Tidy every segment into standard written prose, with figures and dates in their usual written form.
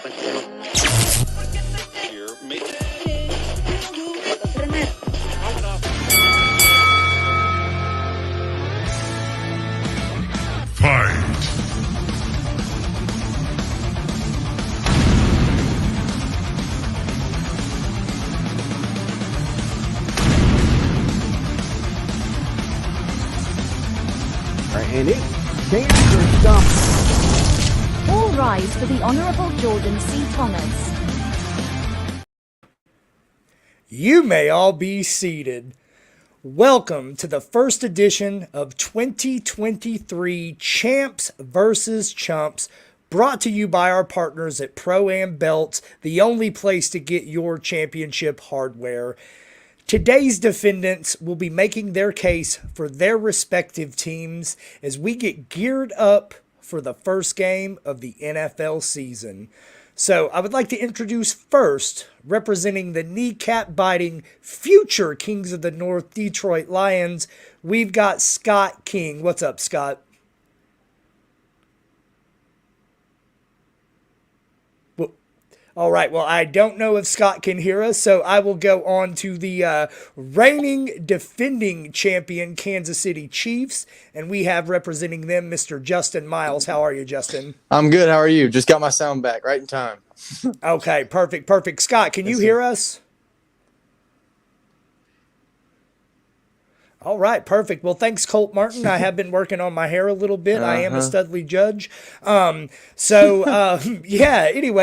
And it stands stop. All rise for the Honourable Jordan C. Thomas. You may all be seated. Welcome to the first edition of 2023 Champs vs. Chumps, brought to you by our partners at Pro-Am Belts, the only place to get your championship hardware. Today's defendants will be making their case for their respective teams as we get geared up for the first game of the NFL season. So I would like to introduce first, representing the kneecap-biting future Kings of the North Detroit Lions, we've got Scott King. What's up, Scott? All right, well, I don't know if Scott can hear us, so I will go on to the reigning defending champion Kansas City Chiefs, and we have representing them Mr. Justin Miles. How are you, Justin? I'm good. How are you? Just got my sound back right in time. Okay, perfect. Scott, can you hear us? All right, perfect. Well, thanks, Colt Martin. I have been working on my hair a little bit. I am a Studley judge. Anyway,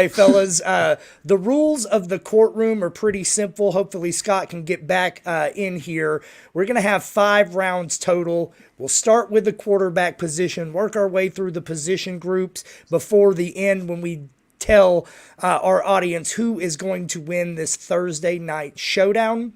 fellas, the rules of the courtroom are pretty simple. Hopefully, Scott can get back in here. We're going to have 5 rounds total. We'll start with the quarterback position, work our way through the position groups before the end when we tell our audience who is going to win this Thursday night showdown.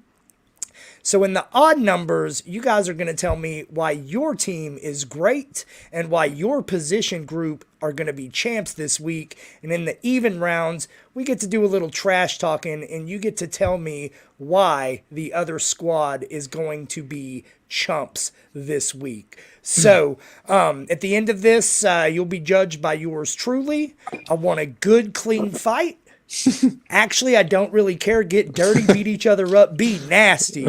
So in the odd numbers, you guys are going to tell me why your team is great and why your position group are going to be champs this week. And in the even rounds, we get to do a little trash talking, and you get to tell me why the other squad is going to be chumps this week. So at the end of this, you'll be judged by yours truly. I want a good, clean fight. Actually, I don't really care. Get dirty, beat each other up, be nasty.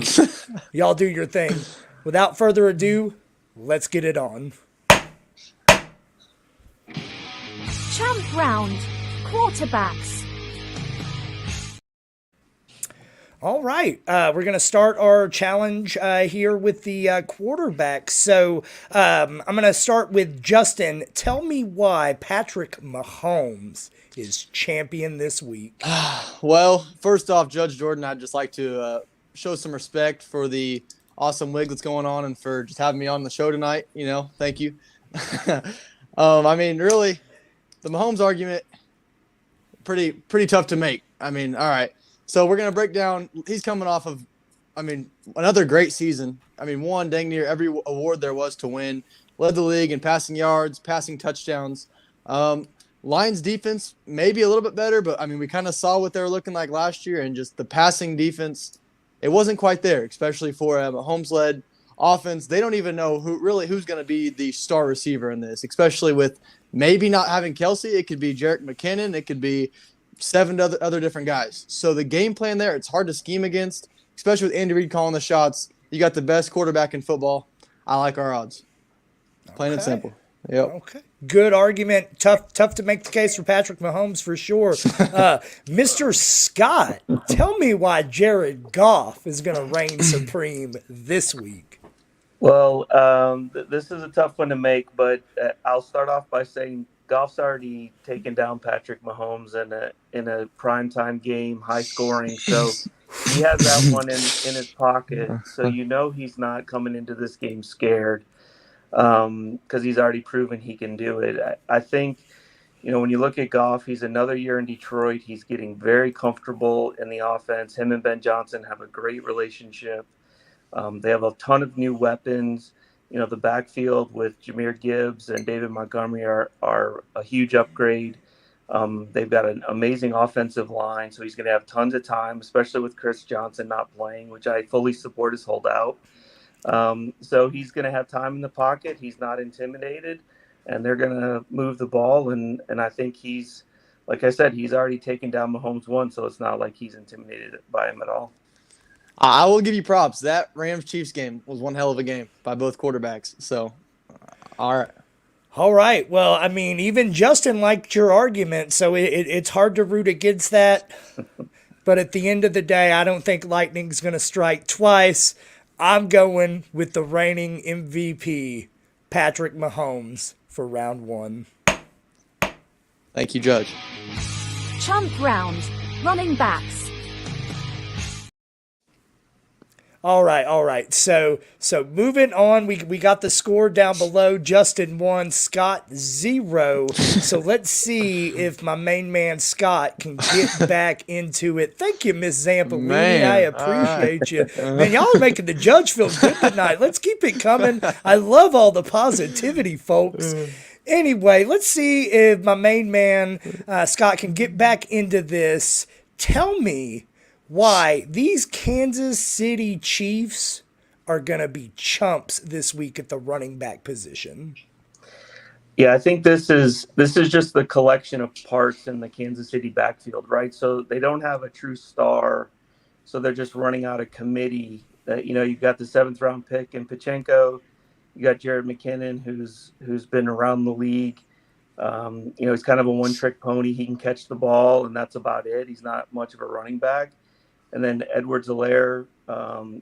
Y'all do your thing. Without further ado, let's get it on. Champ round. Quarterbacks. All right, we're going to start our challenge here with the quarterbacks. So I'm going to start with Justin. Tell me why Patrick Mahomes is champion this week. Well, first off, Judge Jordan, I'd just like to show some respect for the awesome wig that's going on and for just having me on the show tonight. You know, thank you. Really, the Mahomes argument, pretty tough to make. All right. So we're going to break down. He's coming off of, another great season. Won dang near every award there was to win. Led the league in passing yards, passing touchdowns. Lions defense maybe a little bit better, but we kind of saw what they were looking like last year, and just the passing defense, it wasn't quite there, especially for a Mahomes-led offense. They don't even know who's going to be the star receiver in this, especially with maybe not having Kelsey. It could be Jerick McKinnon. It could be 7 other different guys. So the game plan there, it's hard to scheme against, especially with Andy Reid calling the shots. You got the best quarterback in football. I like our odds. Plain and simple. Yep. Okay. Good argument. Tough to make the case for Patrick Mahomes for sure. Mr. Scott, tell me why Jared Goff is going to reign supreme this week. Well, this is a tough one to make, but I'll start off by saying Goff's already taken down Patrick Mahomes in a primetime game, high scoring. So he has that one in his pocket. So he's not coming into this game scared. Because he's already proven he can do it. I think, when you look at Goff, he's another year in Detroit. He's getting very comfortable in the offense. Him and Ben Johnson have a great relationship. They have a ton of new weapons. The backfield with Jahmyr Gibbs and David Montgomery are a huge upgrade. They've got an amazing offensive line, so he's going to have tons of time, especially with Chris Johnson not playing, which I fully support his holdout. So he's going to have time in the pocket. He's not intimidated, and they're going to move the ball. And I think he's like I said, he's already taken down Mahomes once, so it's not like he's intimidated by him at all. I will give you props. That Rams-Chiefs game was one hell of a game by both quarterbacks. So, all right. All right. Well, I mean, even Justin liked your argument, so it's hard to root against that. But at the end of the day, I don't think lightning's going to strike twice. I'm going with the reigning MVP, Patrick Mahomes, for round 1. Thank you, Judge. Chump round. Running backs. All right. So moving on, we got the score down below. Justin 1, Scott 0. So let's see if my main man Scott can get back into it. Thank you, Miss Zampolini. Man, I appreciate you. Man, y'all are making the judge feel good tonight. Let's keep it coming. I love all the positivity, folks. Anyway, let's see if my main man Scott can get back into this. Tell me why these Kansas City Chiefs are going to be chumps this week at the running back position. Yeah, I think this is just the collection of parts in the Kansas City backfield, right? So they don't have a true star, so they're just running out of committee. You've got the 7th round pick in Pachenko. You got Jared McKinnon, who's been around the league. He's kind of a one-trick pony. He can catch the ball, and that's about it. He's not much of a running back. And then Edwards-Helaire,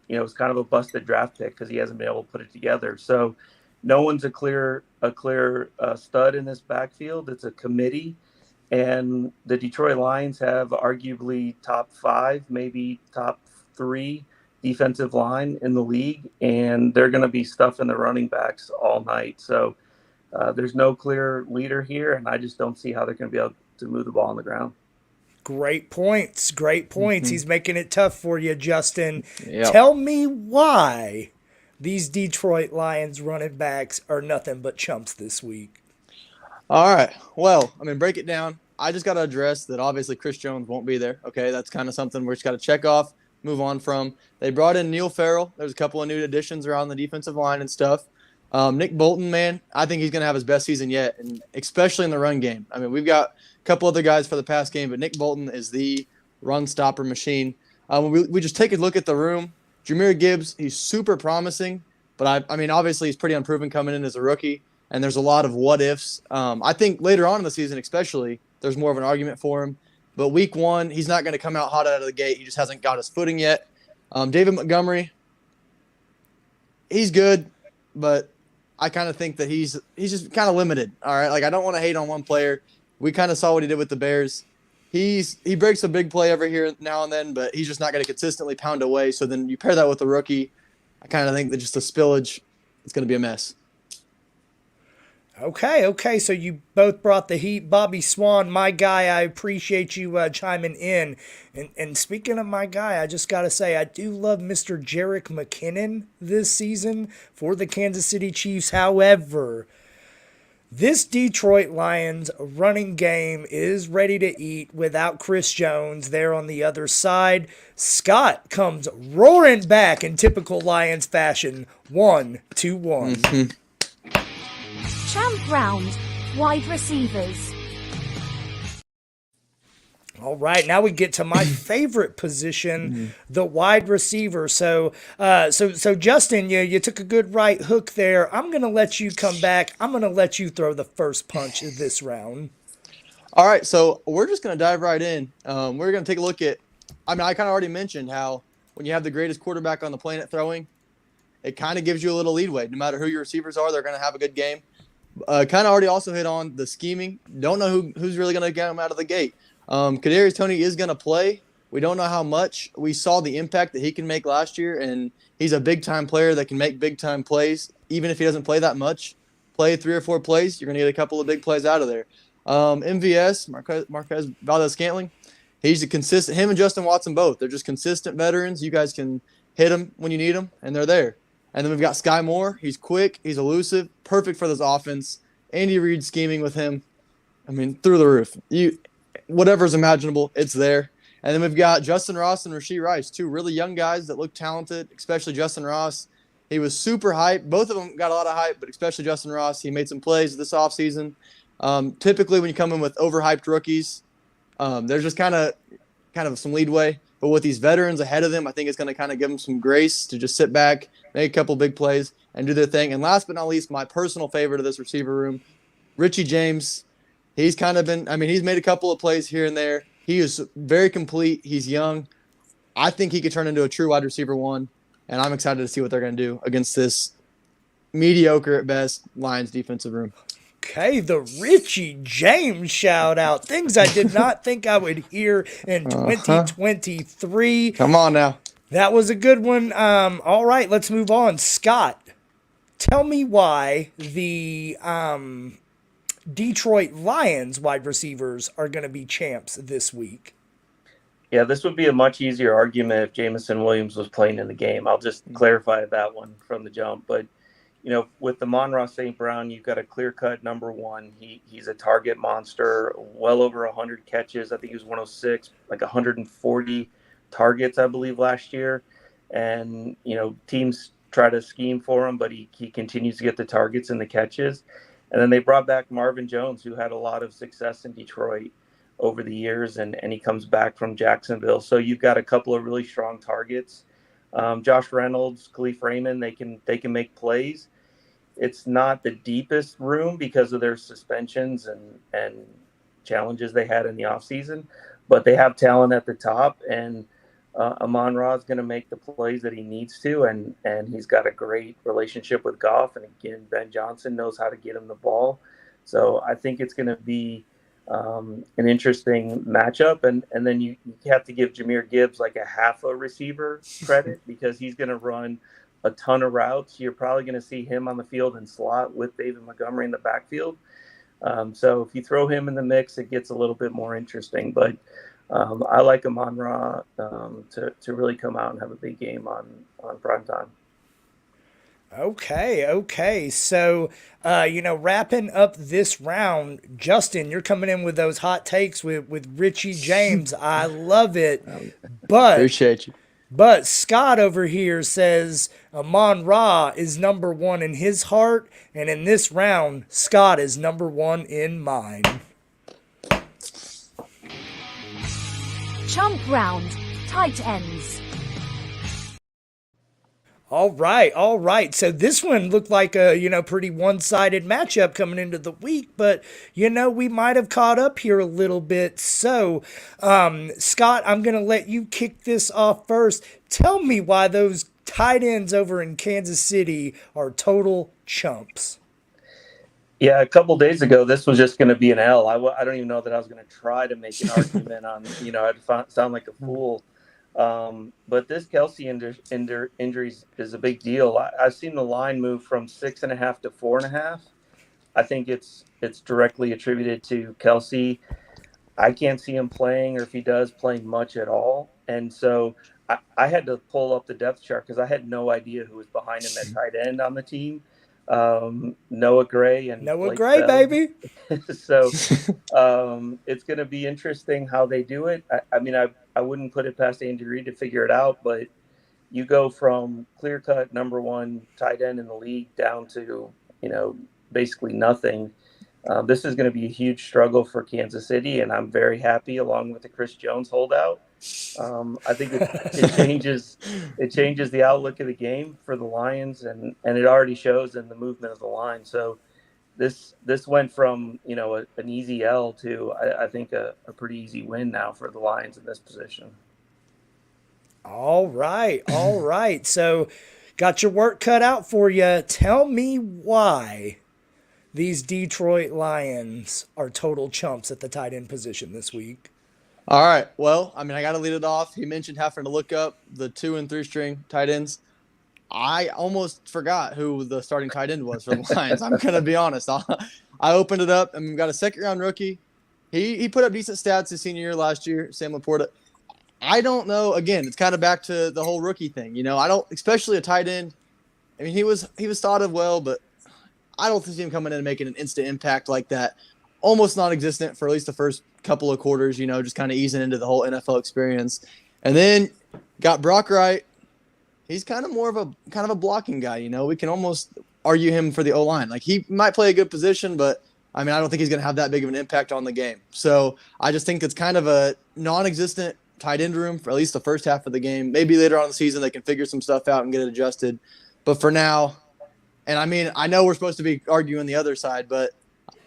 is kind of a busted draft pick because he hasn't been able to put it together. So no one's a clear stud in this backfield. It's a committee. And the Detroit Lions have arguably top 5, maybe top 3 defensive line in the league. And they're going to be stuffing the running backs all night. So there's no clear leader here, and I just don't see how they're going to be able to move the ball on the ground. Great points. Mm-hmm. He's making it tough for you, Justin. Yep. Tell me why these Detroit Lions running backs are nothing but chumps this week. All right. Well, break it down. I just got to address that obviously Chris Jones won't be there. Okay, that's kind of something we're just got to check off, move on from. They brought in Neil Farrell. There's a couple of new additions around the defensive line and stuff. Nick Bolton, man, I think he's going to have his best season yet, and especially in the run game. We've got a couple other guys for the past game, but Nick Bolton is the run stopper machine. We just take a look at the room. Jahmyr Gibbs, he's super promising, but obviously he's pretty unproven coming in as a rookie, and there's a lot of what ifs. I think later on in the season, especially, there's more of an argument for him. But week 1, he's not going to come out hot out of the gate. He just hasn't got his footing yet. David Montgomery, he's good, but I kind of think that he's just kind of limited. All right, I don't want to hate on one player. We kind of saw what he did with the Bears. He breaks a big play every here now and then, but he's just not going to consistently pound away. So then you pair that with the rookie, I kind of think that just the spillage, it's going to be a mess. Okay. So you both brought the heat. Bobby Swan, my guy, I appreciate you chiming in. And speaking of my guy, I just got to say, I do love Mr. Jerick McKinnon this season for the Kansas City Chiefs. However, this Detroit Lions running game is ready to eat without Chris Jones there on the other side. Scott comes roaring back in typical Lions fashion. 1-2-1. Mm-hmm. Champ round. Wide receivers. All right, now we get to my favorite position, the wide receiver. So Justin, you took a good right hook there. I'm going to let you come back. I'm going to let you throw the first punch of this round. All right, so we're just going to dive right in. We're going to take a look at I kind of already mentioned how when you have the greatest quarterback on the planet throwing, it kind of gives you a little leadway. No matter who your receivers are, they're going to have a good game. Kind of already also hit on the scheming. Don't know who's really going to get him out of the gate. Kadarius Toney is going to play. We don't know how much. We saw the impact that he can make last year, and he's a big-time player that can make big-time plays. Even if he doesn't play that much, play 3 or 4 plays, you're going to get a couple of big plays out of there. MVS, Marquez Valdez-Scantling, he's a consistent – him and Justin Watson both. They're just consistent veterans. You guys can hit them when you need them, and they're there. And then we've got Sky Moore. He's quick. He's elusive. Perfect for this offense. Andy Reid scheming with him. Through the roof. Whatever's imaginable, it's there. And then we've got Justin Ross and Rashee Rice, 2 really young guys that look talented, especially Justin Ross. He was super hyped. Both of them got a lot of hype, but especially Justin Ross. He made some plays this offseason. Typically, when you come in with overhyped rookies, There's just kind of some leadway. But with these veterans ahead of them, I think it's going to kind of give them some grace to just sit back, make a couple big plays, and do their thing. And last but not least, my personal favorite of this receiver room, Richie James. He's kind of been – I mean, he's made a couple of plays here and there. He is very complete. He's young. I think he could turn into a true wide receiver one, and I'm excited to see what they're going to do against this mediocre at best Lions defensive room. Okay, the Richie James shout out. Things I did not think I would hear in 2023. Come on now. That was a good one. All right, let's move on. Scott, tell me why the Detroit Lions wide receivers are going to be champs this week. Yeah, this would be a much easier argument if Jamison Williams was playing in the game. I'll just clarify that one from the jump. But, with the Amon-Ra St. Brown, you've got a clear-cut number one. He's a target monster, well over 100 catches. I think he was 106, like 140 targets, I believe, last year. And, teams try to scheme for him, but he continues to get the targets and the catches. And then they brought back Marvin Jones, who had a lot of success in Detroit over the years, and he comes back from Jacksonville. So you've got a couple of really strong targets. Josh Reynolds, Khalif Raymond, they can make plays. It's not the deepest room because of their suspensions and challenges they had in the offseason, but they have talent at the top, and Amon-Ra is going to make the plays that he needs to, and he's got a great relationship with Goff, and again, Ben Johnson knows how to get him the ball. So I think it's going to be an interesting matchup, and then you have to give Jahmyr Gibbs like a half a receiver credit because he's going to run a ton of routes. You're probably going to see him on the field in slot with David Montgomery in the backfield. So if you throw him in the mix, it gets a little bit more interesting. But I like Amon-Ra to really come out and have a big game on prime time. Okay. So, wrapping up this round, Justin, you're coming in with those hot takes with Richie James. I love it. But Appreciate you. But Scott over here says Amon-Ra is number one in his heart, and in this round, Scott is number one in mine. Chump round. Tight ends. All right. So this one looked like a, pretty one-sided matchup coming into the week, but, we might have caught up here a little bit. So, Scott, I'm going to let you kick this off first. Tell me why those tight ends over in Kansas City are total chumps. Yeah, a couple days ago, this was just going to be an L. I don't even know that I was going to try to make an argument on, I'd sound like a fool. But this Kelsey injury is a big deal. I've seen the line move from 6.5 to 4.5. I think it's directly attributed to Kelsey. I can't see him playing, or if he does, playing much at all. And so I had to pull up the depth chart because I had no idea who was behind him at tight end on the team. Noah Gray and Noah Blake Gray, Bell. baby. So it's going to be interesting how they do it. I wouldn't put it past Andy Reid to figure it out, but you go from clear-cut number one tight end in the league down to, basically nothing. This is going to be a huge struggle for Kansas City, and I'm very happy along with the Chris Jones holdout. I think it changes the outlook of the game for the Lions, and it already shows in the movement of the line. So this went from an easy L to I think a pretty easy win now for the Lions in this position. All right. So got your work cut out for you. Tell me why these Detroit Lions are total chumps at the tight end position this week. All right. Well, I got to lead it off. He mentioned having to look up the 2 and 3 string tight ends. I almost forgot who the starting tight end was for the Lions. I'm going to be honest. I opened it up and we've got a second-round rookie. He put up decent stats his senior year last year, Sam Laporta. I don't know. Again, it's kind of back to the whole rookie thing. I don't, especially a tight end. He was thought of well, but I don't see him coming in and making an instant impact like that. Almost non-existent for at least the first couple of quarters, just kind of easing into the whole NFL experience. And then got Brock Wright. He's kind of more of a blocking guy, We can almost argue him for the O-line. Like, he might play a good position, but I mean, I don't think he's going to have that big of an impact on the game. So I just think it's kind of a non-existent tight end room for at least the first half of the game. Maybe later on in the season they can figure some stuff out and get it adjusted. But for now, and I mean, I know we're supposed to be arguing the other side, but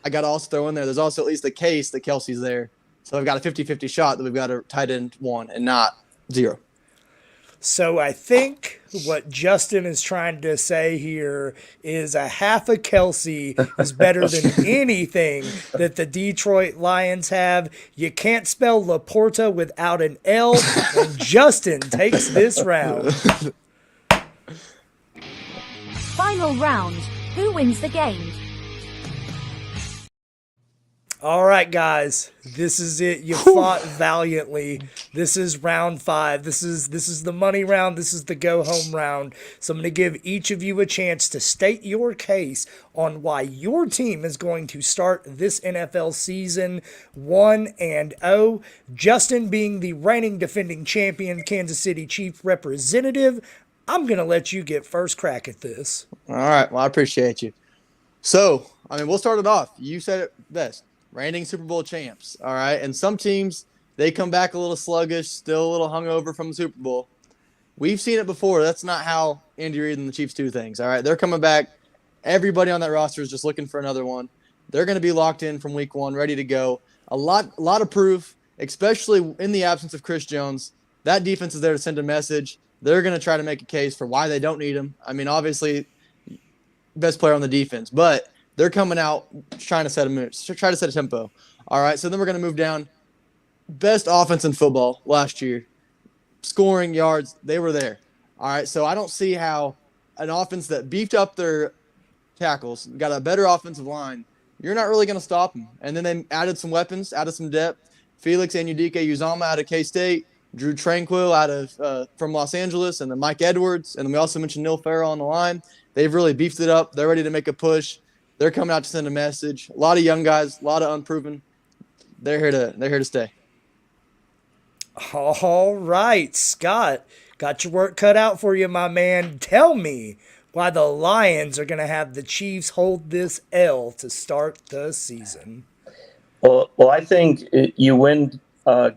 I got to also throw in there's also at least a case that Kelsey's there. So I've got a 50-50 shot that we've got a tight end 1 and not 0. So I think what Justin is trying to say here is a half a Kelsey is better than anything that the Detroit Lions have. You can't spell Laporta without an L, and Justin takes this round. Final round. Who wins the game? All right, guys, this is it. You fought valiantly. This is round 5. This is the money round. This is the go-home round. So I'm going to give each of you a chance to state your case on why your team is going to start this NFL season 1-0. Justin, being the reigning defending champion, Kansas City Chief representative, I'm going to let you get first crack at this. All right. Well, I appreciate you. So, I mean, we'll start it off. You said it best. Reigning Super Bowl champs, all right? And some teams, they come back a little sluggish, still a little hungover from the Super Bowl. We've seen it before. That's not how Andy Reid and the Chiefs do things, all right? They're coming back. Everybody on that roster is just looking for another one. They're going to be locked in from week 1, ready to go. A lot of proof, especially in the absence of Chris Jones. That defense is there to send a message. They're going to try to make a case for why they don't need him. I mean, obviously, best player on the defense, but they're coming out trying to set a tempo. All right, so then we're going to move down. Best offense in football last year. Scoring, yards, they were there. All right, so I don't see how an offense that beefed up their tackles, got a better offensive line, you're not really going to stop them. And then they added some weapons, added some depth. Felix Anudike-Uzomah out of K-State, Drew Tranquill out of from Los Angeles, and then Mike Edwards. And then we also mentioned Neil Farrell on the line. They've really beefed it up. They're ready to make a push. They're coming out to send a message. A lot of young guys, a lot of unproven. They're here to stay. All right, Scott, got your work cut out for you, my man. Tell me why the Lions are going to have the Chiefs hold this L to start the season. Well, I think you win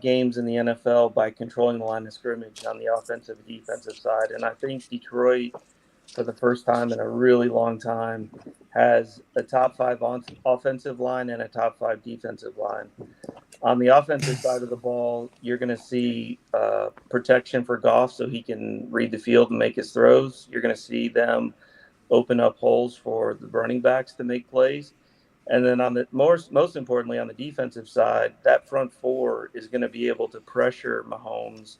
games in the NFL by controlling the line of scrimmage on the offensive and defensive side, and I think Detroit, for the first time in a really long time, has a top 5 offensive line and a top 5 defensive line. On the offensive side of the ball, you're going to see protection for Goff so he can read the field and make his throws. You're going to see them open up holes for the running backs to make plays. And then on the most importantly, on the defensive side, that front 4 is going to be able to pressure Mahomes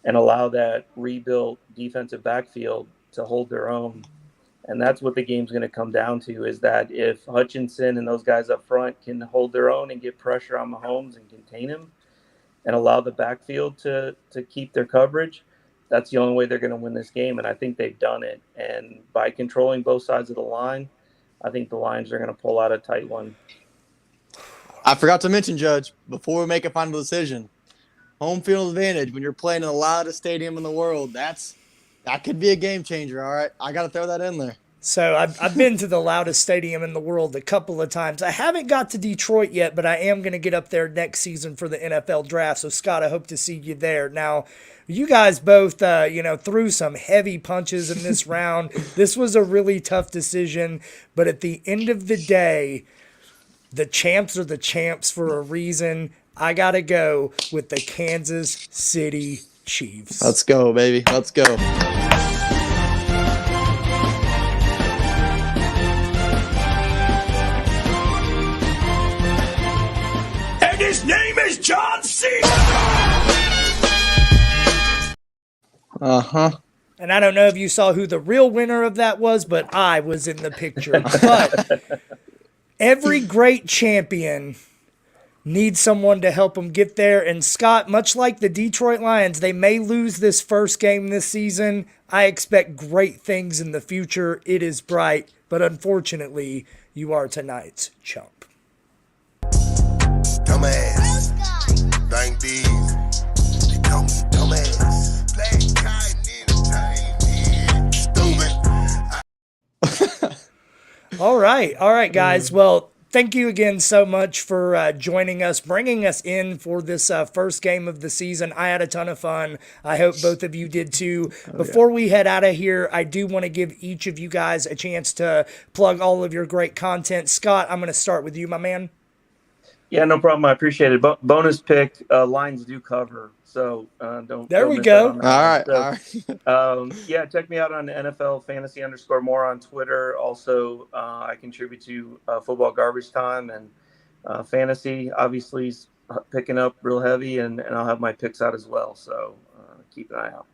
and allow that rebuilt defensive backfield to hold their own. And that's what the game's going to come down to, is that if Hutchinson and those guys up front can hold their own and get pressure on Mahomes and contain him and allow the backfield to keep their coverage, that's the only way they're going to win this game. And I think they've done it. And by controlling both sides of the line, I think the Lions are going to pull out a tight one. I forgot to mention, Judge, before we make a final decision, home field advantage when you're playing in the loudest stadium in the world, that could be a game changer, all right? I got to throw that in there. So I've been to the loudest stadium in the world a couple of times. I haven't got to Detroit yet, but I am going to get up there next season for the NFL draft. So, Scott, I hope to see you there. Now, you guys both, threw some heavy punches in this round. This was a really tough decision. But at the end of the day, the champs are the champs for a reason. I got to go with the Kansas City Chiefs. Let's go, baby. Let's go. And his name is John C. Uh-huh. And I don't know if you saw who the real winner of that was, but I was in the picture. But every great champion needs someone to help them get there. And Scott, much like the Detroit Lions, they may lose this first game this season. I expect great things in the future. It is bright, but unfortunately, you are tonight's chump. Dumbass. Thank these. They call me dumbass. Play cotton in the stupid. All right, guys. Well, thank you again so much for joining us, bringing us in for this first game of the season. I had a ton of fun. I hope both of you did too. Before we head out of here, I do want to give each of you guys a chance to plug all of your great content. Scott, I'm going to start with you, my man. Yeah, no problem. I appreciate it. Bonus pick, lines do cover. So don't. There don't we miss go. out on that All one. right. So, All right. yeah, check me out on NFL Fantasy _more on Twitter. Also, I contribute to Football Garbage Time, and fantasy obviously is picking up real heavy, and I'll have my picks out as well. So keep an eye out.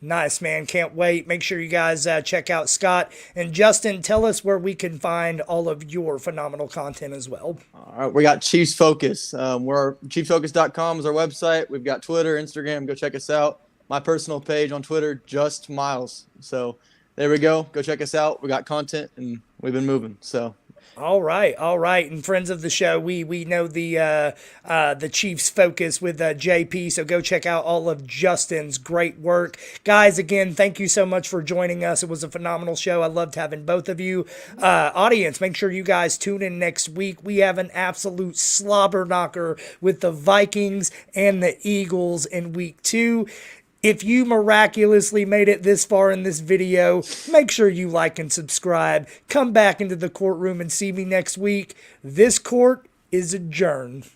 Nice, man. Can't wait. Make sure you guys check out Scott. And Justin, tell us where we can find all of your phenomenal content as well. All right, we got Chiefs Focus. We're chiefsfocus.com is our website. We've got Twitter, Instagram. Go check us out. My personal page on Twitter, Just Miles. So there we go. Go check us out. We got content, and we've been moving. So. All right. And friends of the show, we know the Chiefs Focus with JP, so go check out all of Justin's great work. Guys, again, thank you so much for joining us. It was a phenomenal show. I loved having both of you. Audience, make sure you guys tune in next week. We have an absolute slobber knocker with the Vikings and the Eagles in week 2. If you miraculously made it this far in this video, make sure you like and subscribe. Come back into the courtroom and see me next week. This court is adjourned.